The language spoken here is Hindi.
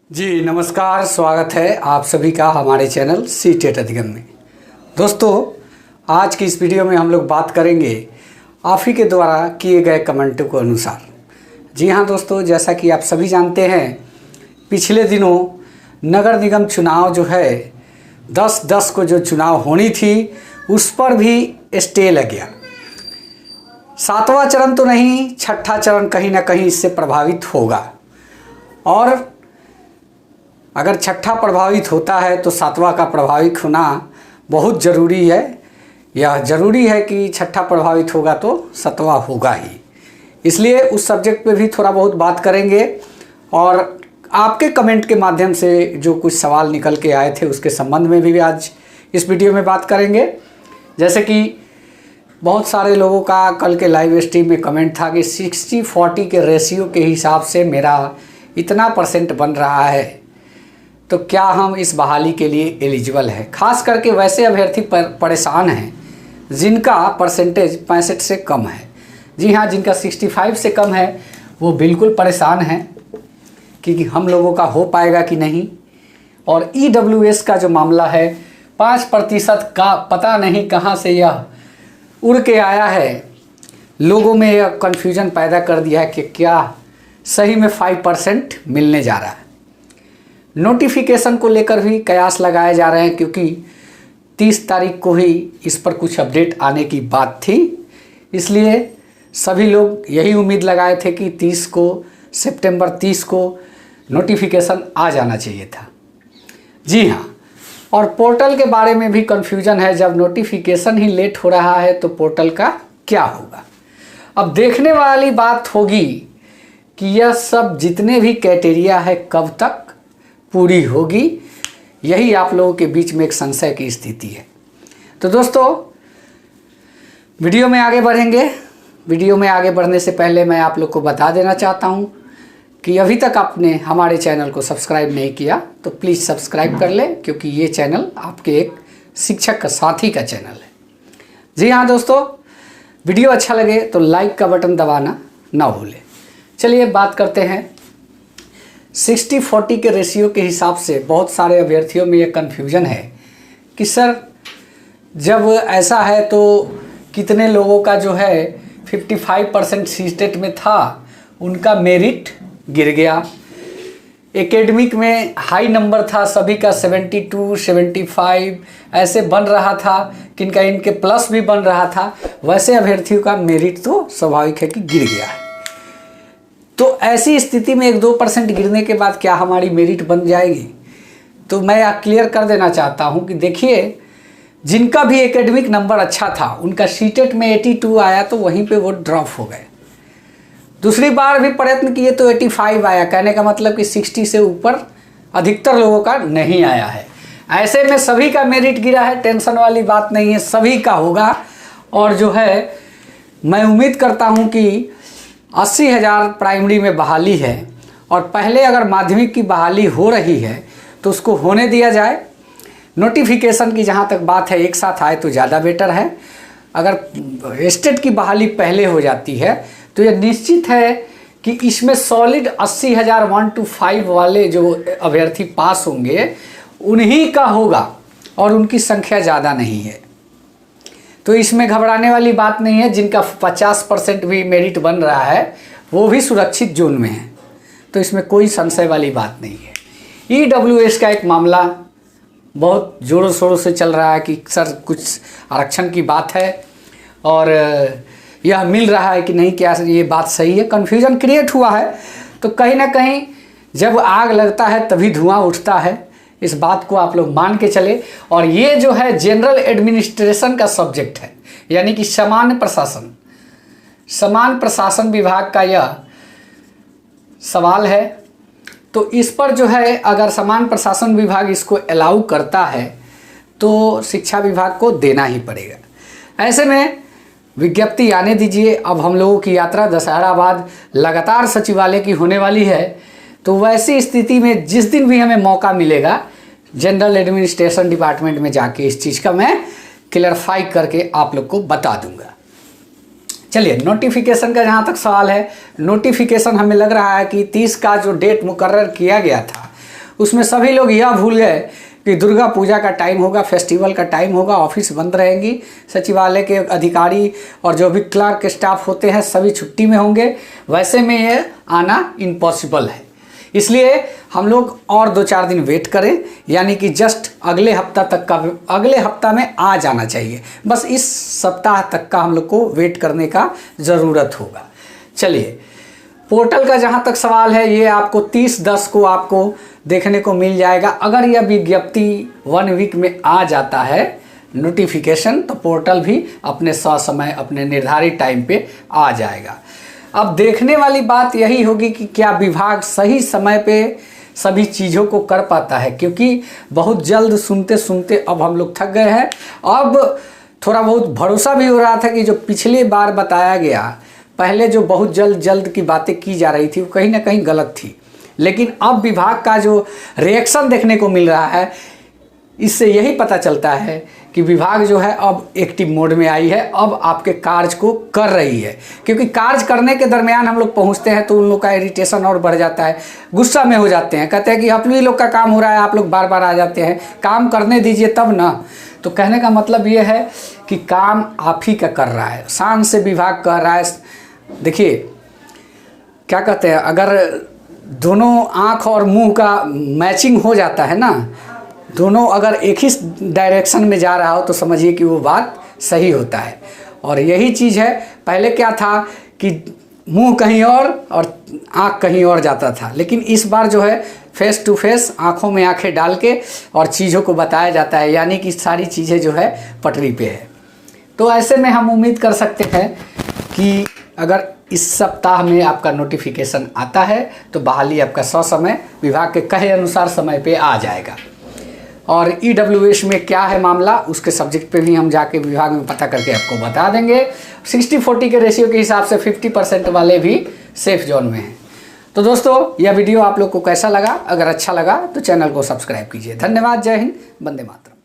जी नमस्कार, स्वागत है आप सभी का हमारे चैनल सी टेट अधिगम में। दोस्तों, आज की इस वीडियो में हम लोग बात करेंगे आप ही के द्वारा किए गए कमेंटों के अनुसार। जी हाँ दोस्तों, जैसा कि आप सभी जानते हैं, पिछले दिनों नगर निगम चुनाव जो है 10/10 को जो चुनाव होनी थी उस पर भी स्टे लग गया। 7वां चरण तो नहीं, 6ठा चरण कहीं ना कहीं इससे प्रभावित होगा। और अगर 6ठा प्रभावित होता है तो 7वां का प्रभावित होना बहुत ज़रूरी है। यह ज़रूरी है कि 6ठा प्रभावित होगा तो 7वां होगा ही। इसलिए उस सब्जेक्ट पे भी थोड़ा बहुत बात करेंगे और आपके कमेंट के माध्यम से जो कुछ सवाल निकल के आए थे उसके संबंध में भी आज इस वीडियो में बात करेंगे। जैसे कि बहुत सारे लोगों का कल के लाइव स्ट्रीम में कमेंट था कि 60-40 के रेशियो के हिसाब से मेरा इतना % बन रहा है, तो क्या हम इस बहाली के लिए एलिजिबल है। खास करके वैसे अभ्यर्थी परेशान हैं जिनका परसेंटेज 65 से कम है। जी हाँ, जिनका 65 से कम है वो बिल्कुल परेशान हैं कि हम लोगों का हो पाएगा कि नहीं। और EWS का जो मामला है 5% का पता नहीं कहाँ से यह उड़ के आया है, लोगों में यह कन्फ्यूजन पैदा कर दिया है कि क्या सही में 5% मिलने जा रहा है। नोटिफिकेशन को लेकर भी कयास लगाए जा रहे हैं, क्योंकि 30 तारीख को ही इस पर कुछ अपडेट आने की बात थी। इसलिए सभी लोग यही उम्मीद लगाए थे कि सितंबर 30 को नोटिफिकेशन आ जाना चाहिए था। जी हाँ, और पोर्टल के बारे में भी कन्फ्यूजन है। जब नोटिफिकेशन ही लेट हो रहा है तो पोर्टल का क्या होगा। अब देखने वाली बात होगी कि यह सब जितने भी क्राइटेरिया है कब तक पूरी होगी। यही आप लोगों के बीच में एक संशय की स्थिति है। तो दोस्तों, वीडियो में आगे बढ़ेंगे। वीडियो में आगे बढ़ने से पहले मैं आप लोग को बता देना चाहता हूं कि अभी तक आपने हमारे चैनल को सब्सक्राइब नहीं किया तो प्लीज़ सब्सक्राइब कर लें, क्योंकि ये चैनल आपके एक शिक्षक का साथी का चैनल है। जी हाँ दोस्तों, वीडियो अच्छा लगे तो लाइक का बटन दबाना ना भूलें। चलिए बात करते हैं। 60-40 के रेशियो के हिसाब से बहुत सारे अभ्यर्थियों में ये कन्फ्यूजन है कि सर जब ऐसा है तो कितने लोगों का जो है 55% सी टेट में था उनका मेरिट गिर गया। एकेडमिक में हाई नंबर था, सभी का 72, 75 ऐसे बन रहा था, किनका इनके प्लस भी बन रहा था। वैसे अभ्यर्थियों का मेरिट तो स्वाभाविक है कि गिर गया है। तो ऐसी स्थिति में 1-2% गिरने के बाद क्या हमारी मेरिट बन जाएगी? तो मैं क्लियर कर देना चाहता हूं कि देखिए, जिनका भी एकेडमिक नंबर अच्छा था उनका सीटेट में 82 आया तो वहीं पे वो ड्रॉप हो गए। दूसरी बार भी प्रयत्न किए तो 85 आया। कहने का मतलब कि 60 से ऊपर अधिकतर लोगों का नहीं आया है। ऐसे में सभी का मेरिट गिरा है, टेंशन वाली बात नहीं है, सभी का होगा। और जो है मैं उम्मीद करता हूँ कि 80,000 प्राइमरी में बहाली है और पहले अगर माध्यमिक की बहाली हो रही है तो उसको होने दिया जाए। नोटिफिकेशन की जहाँ तक बात है एक साथ आए तो ज़्यादा बेटर है। अगर स्टेट की बहाली पहले हो जाती है तो यह निश्चित है कि इसमें सॉलिड 80,000 1 to 5 वाले जो अभ्यर्थी पास होंगे उन्हीं का होगा और उनकी संख्या ज़्यादा नहीं है। तो इसमें घबराने वाली बात नहीं है। जिनका 50% भी मेरिट बन रहा है वो भी सुरक्षित जोन में है, तो इसमें कोई संशय वाली बात नहीं है। EWS का एक मामला बहुत ज़ोरों शोरों से चल रहा है कि सर कुछ आरक्षण की बात है और यह मिल रहा है कि नहीं, क्या ये बात सही है। कन्फ्यूजन क्रिएट हुआ है। तो कहीं ना कहीं जब आग लगता है तभी धुआं उठता है, इस बात को आप लोग मान के चले। और ये जो है जनरल एडमिनिस्ट्रेशन का सब्जेक्ट है, यानी कि सामान्य प्रशासन विभाग का यह सवाल है। तो इस पर जो है अगर सामान्य प्रशासन विभाग इसको अलाउ करता है तो शिक्षा विभाग को देना ही पड़ेगा। ऐसे में विज्ञप्ति आने दीजिए। अब हम लोगों की यात्रा दशहरा बाद लगातार सचिवालय की होने वाली है, तो वैसी स्थिति में जिस दिन भी हमें मौका मिलेगा जनरल एडमिनिस्ट्रेशन डिपार्टमेंट में जाके इस चीज़ का मैं क्लियरफाई करके आप लोग को बता दूंगा। चलिए, नोटिफिकेशन का जहाँ तक सवाल है, नोटिफिकेशन हमें लग रहा है कि 30 का जो डेट मुकर्रर किया गया था उसमें सभी लोग यह भूल गए कि दुर्गा पूजा का टाइम होगा, फेस्टिवल का टाइम होगा, ऑफिस बंद रहेंगी, सचिवालय के अधिकारी और जो भी क्लर्क स्टाफ होते हैं सभी छुट्टी में होंगे। वैसे में ये आना इम्पॉसिबल है, इसलिए हम लोग और 2-4 दिन वेट करें, यानी कि जस्ट अगले हफ्ता में आ जाना चाहिए। बस इस सप्ताह तक का हम लोग को वेट करने का ज़रूरत होगा। चलिए, पोर्टल का जहाँ तक सवाल है, ये आपको 30/10 को आपको देखने को मिल जाएगा। अगर यह विज्ञप्ति 1 वीक में आ जाता है नोटिफिकेशन, तो पोर्टल भी अपने ससमय अपने निर्धारित टाइम पे आ जाएगा। अब देखने वाली बात यही होगी कि क्या विभाग सही समय पे सभी चीज़ों को कर पाता है, क्योंकि बहुत जल्द सुनते सुनते अब हम लोग थक गए हैं। अब थोड़ा बहुत भरोसा भी हो रहा था कि जो पिछली बार बताया गया, पहले जो बहुत जल्द की बातें की जा रही थी वो कहीं ना कहीं गलत थी, लेकिन अब विभाग का जो रिएक्शन देखने को मिल रहा है, इससे यही पता चलता है कि विभाग जो है अब एक्टिव मोड में आई है, अब आपके कार्य को कर रही है। क्योंकि कार्य करने के दरमियान हम लोग पहुंचते हैं तो उन लोग का इरिटेशन और बढ़ जाता है, गुस्सा में हो जाते हैं, कहते हैं कि आप लोग का काम हो रहा है, आप लोग बार बार आ जाते हैं, काम करने दीजिए तब ना। तो कहने का मतलब ये है कि काम आप ही का कर रहा है, शान से विभाग कर रहा है। देखिए क्या कहते हैं, अगर दोनों आँख और मुंह का मैचिंग हो जाता है ना, दोनों अगर एक ही डायरेक्शन में जा रहा हो तो समझिए कि वो बात सही होता है। और यही चीज़ है, पहले क्या था कि मुंह कहीं और आँख कहीं और जाता था, लेकिन इस बार जो है फेस टू फेस, आँखों में आँखें डाल के और चीज़ों को बताया जाता है, यानी कि सारी चीज़ें जो है पटरी पे है। तो ऐसे में हम उम्मीद कर सकते हैं कि अगर इस सप्ताह में आपका नोटिफिकेशन आता है तो बहाली आपका ससमय विभाग के कहे अनुसार समय पे आ जाएगा। और EWS में क्या है मामला, उसके सब्जेक्ट पे भी हम जाके विभाग में पता करके आपको बता देंगे। 60-40 के रेशियो के हिसाब से 50% वाले भी सेफ जोन में हैं। तो दोस्तों, यह वीडियो आप लोग को कैसा लगा? अगर अच्छा लगा तो चैनल को सब्सक्राइब कीजिए। धन्यवाद। जय हिंद, वंदे मातरम।